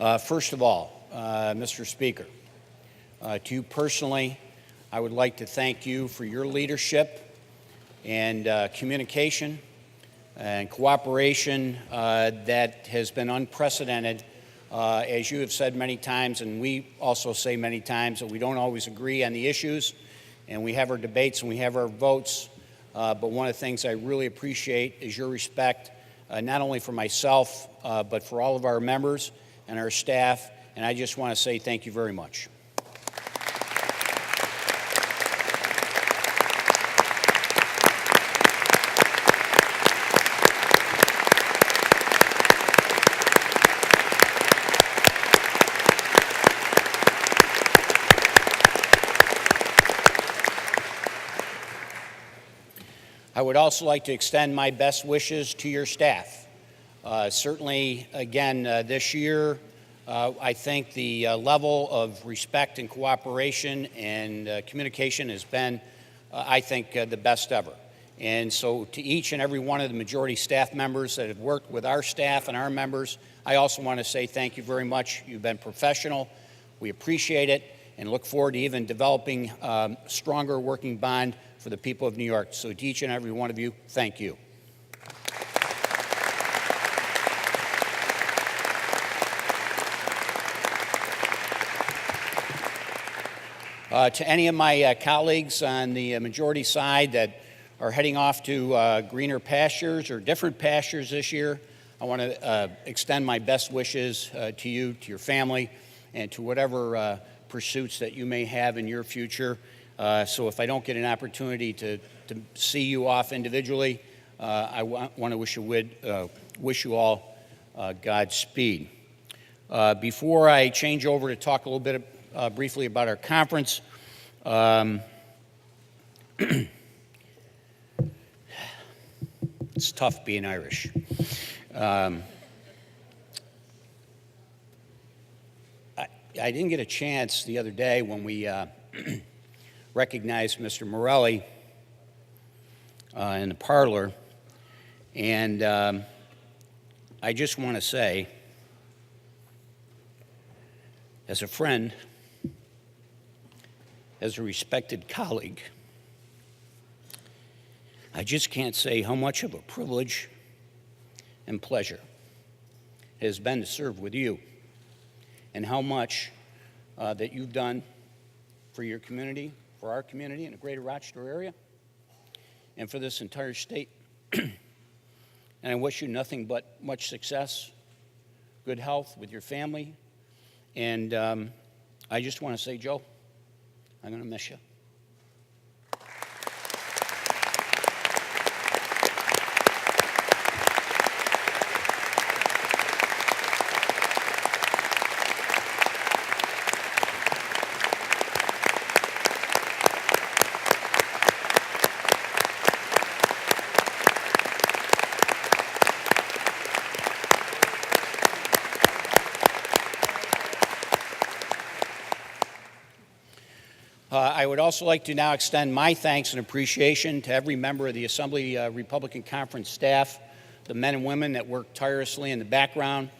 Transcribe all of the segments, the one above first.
First of all, Mr. Speaker, to you personally, I would like to thank you for your leadership and communication and cooperation that has been unprecedented. As you have said many times, and we also say many times, that we don't always agree on the issues, and we have our debates and we have our votes, but one of the things I really appreciate is your respect, not only for myself, but for all of our members and our staff, and I just want to say thank you very much. I would also like to extend my best wishes to your staff. Certainly, again, this year, I think the level of respect and cooperation and communication has been, I think, the best ever. And so to each and every one of the majority staff members that have worked with our staff and our members, I also want to say thank you very much. You've been professional. We appreciate it and look forward to even developing a stronger working bond for the people of New York. So to each and every one of you, thank you. To any of my colleagues on the majority side that are heading off to greener pastures or different pastures this year, I want to extend my best wishes to you, to your family, and to whatever pursuits that you may have in your future. So if I don't get an opportunity to see you off individually, I want to wish you all Godspeed. Before I change over to talk a little bit briefly about our conference, it's tough being Irish. I didn't get a chance the other day when we recognized Mr. Morelli in the parlor, and I just want to say, as a friend, as a respected colleague, I just can't say how much of a privilege and pleasure it has been to serve with you, and how much that you've done for your community, for our community in the greater Rochester area, and for this entire state. And I wish you nothing but much success, good health with your family, and I just want to say, Joe, I'm going to miss you. I would also like to now extend my thanks and appreciation to every member of the Assembly Republican Conference staff, the men and women that work tirelessly in the background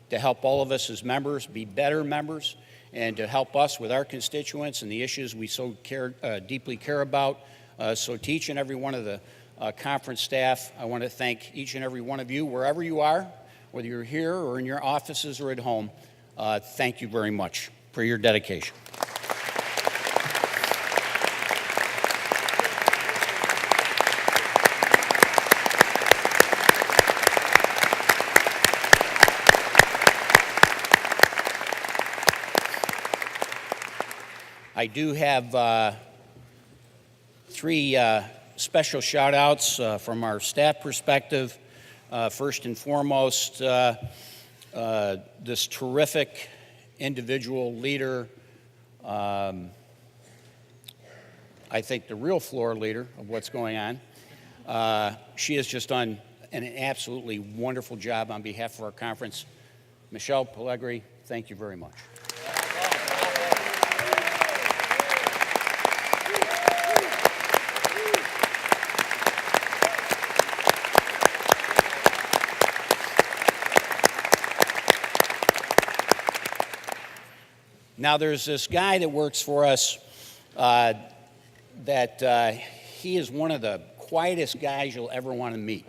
to help all of us as members be better members and to help us with our constituents and the issues we so deeply care about. So to each and every one of the conference staff, I want to thank each and every one of you, wherever you are, whether you're here or in your offices or at home. Thank you very much for your dedication. I do have three special shout outs from our staff perspective. First and foremost, this terrific individual leader, I think the real floor leader of what's going on. She has just done an absolutely wonderful job on behalf of our conference. Michelle Pellegri, thank you very much. Now, there's this guy that works for us he is one of the quietest guys you'll ever want to meet.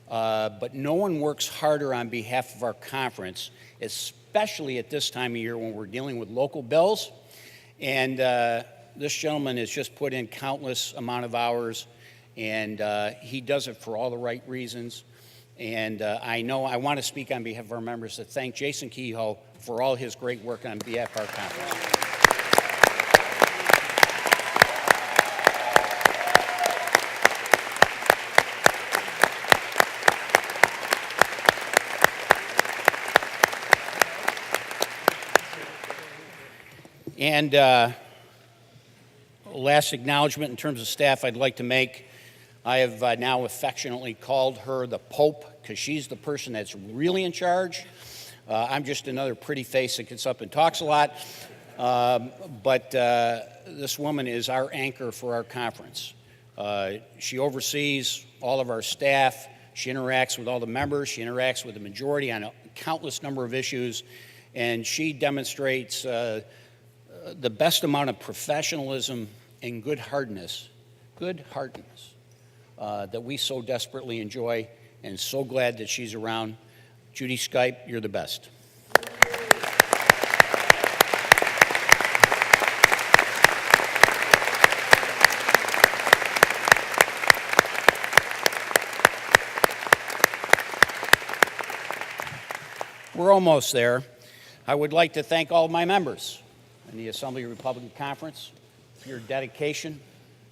But no one works harder on behalf of our conference, especially at this time of year when we're dealing with local bills. And this gentleman has just put in countless amount of hours, and he does it for all the right reasons. And I want to speak on behalf of our members to thank Jason Kehoe for all his great work on behalf of our conference. And last acknowledgement in terms of staff I'd like to make. I have now affectionately called her the Pope because she's the person that's really in charge. I'm just another pretty face that gets up and talks a lot. But this woman is our anchor for our conference. She oversees all of our staff. She interacts with all the members. She interacts with the majority on a countless number of issues. And she demonstrates the best amount of professionalism and good-heartedness that we so desperately enjoy, and so glad that she's around. Judy Skype, you're the best. We're almost there. I would like to thank all of my members in the Assembly Republican Conference for your dedication,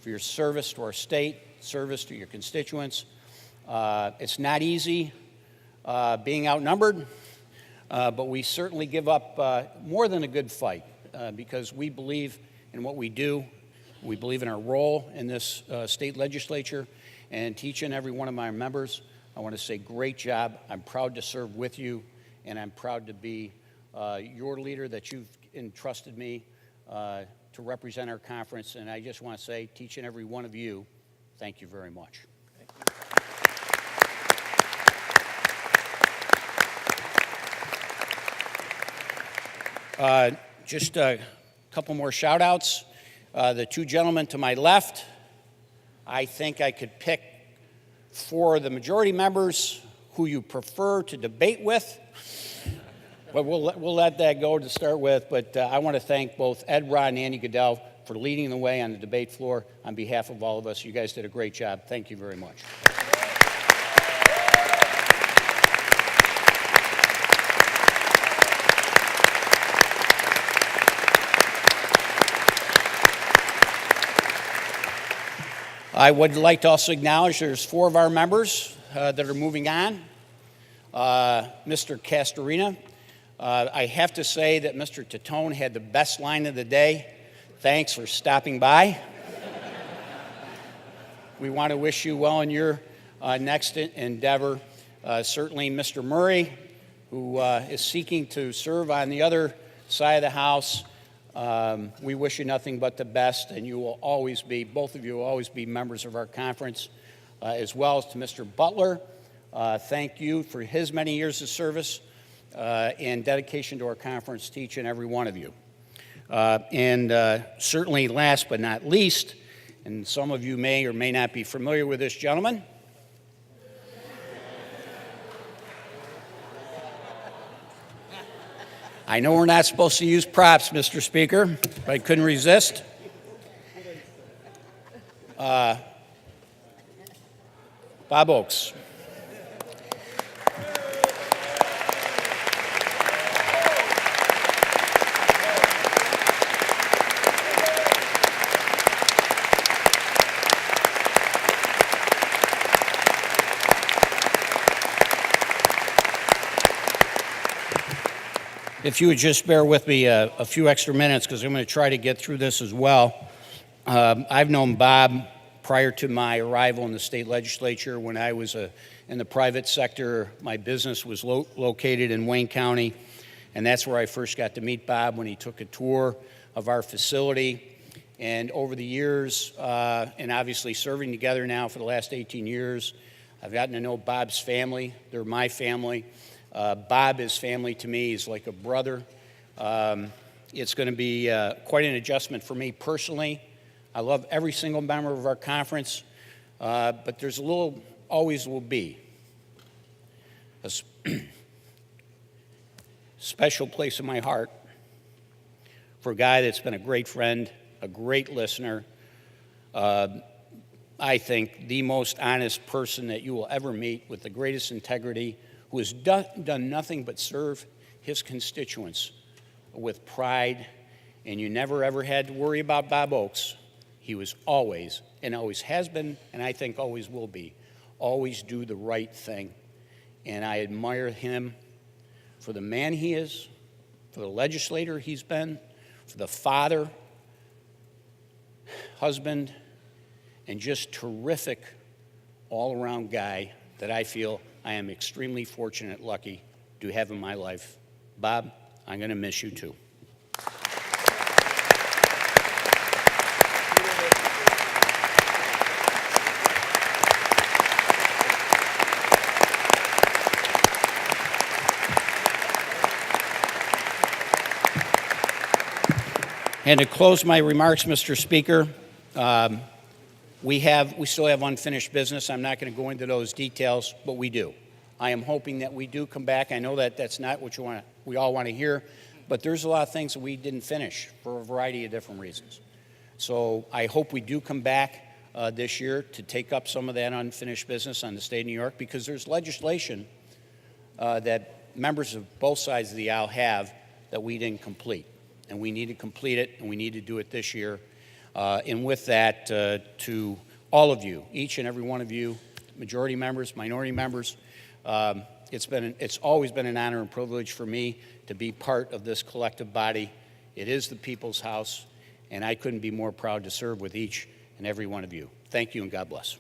for your service to our state, service to your constituents. It's not easy being outnumbered, but we certainly give up more than a good fight because we believe in what we do. We believe in our role in this state legislature. And to each and every one of my members, I want to say great job. I'm proud to serve with you, and I'm proud to be your leader that you've entrusted me to represent our conference. And I just want to say to each and every one of you, thank you very much. Just a couple more shout outs. The two gentlemen to my left, I think I could pick for the majority members who you prefer to debate with. But we'll let that go to start with. But I want to thank both Ed Rod and Andy Goodell for leading the way on the debate floor on behalf of all of us. You guys did a great job. Thank you very much. I would like to also acknowledge there's 4 of our members that are moving on. Mr. Castorina. I have to say that Mr. Titone had the best line of the day. Thanks for stopping by. We want to wish you well in your next endeavor. Certainly Mr. Murray, who is seeking to serve on the other side of the House. We wish you nothing but the best, and you will always be, both of you will always be members of our conference, as well as to Mr. Butler. Thank you for his many years of service and dedication to our conference, to each and every one of you. And certainly last but not least, and some of you may or may not be familiar with this gentleman. I know we're not supposed to use props, Mr. Speaker, but I couldn't resist. Bob Oaks. If you would just bear with me a few extra minutes, because I'm going to try to get through this as well. I've known Bob prior to my arrival in the state legislature. When I was in the private sector, my business was located in Wayne County, and that's where I first got to meet Bob when he took a tour of our facility. And over the years, and obviously serving together now for the last 18 years, I've gotten to know Bob's family. They're my family. Bob is family to me. He's like a brother. It's going to be quite an adjustment for me personally. I love every single member of our conference, but there's always will be a special place in my heart for a guy that's been a great friend, a great listener, I think the most honest person that you will ever meet, with the greatest integrity, who has done nothing but serve his constituents with pride, and you never ever had to worry about Bob Oaks. He was always, and always has been, and I think always will be, always do the right thing. And I admire him for the man he is, for the legislator he's been, for the father, husband, and just terrific all-around guy that I feel I am extremely fortunate, lucky to have in my life. Bob, I'm going to miss you too. And to close my remarks, Mr. Speaker, we still have unfinished business. I'm not going to go into those details, but we do. I am hoping that we do come back. I know that that's not what we all want to hear, but there's a lot of things that we didn't finish for a variety of different reasons. So I hope we do come back this year to take up some of that unfinished business on the state of New York, because there's legislation that members of both sides of the aisle have that we didn't complete. And we need to complete it, and we need to do it this year. And with that, to all of you, each and every one of you, majority members, minority members, it's always been an honor and privilege for me to be part of this collective body. It is the people's house, and I couldn't be more proud to serve with each and every one of you. Thank you, and God bless.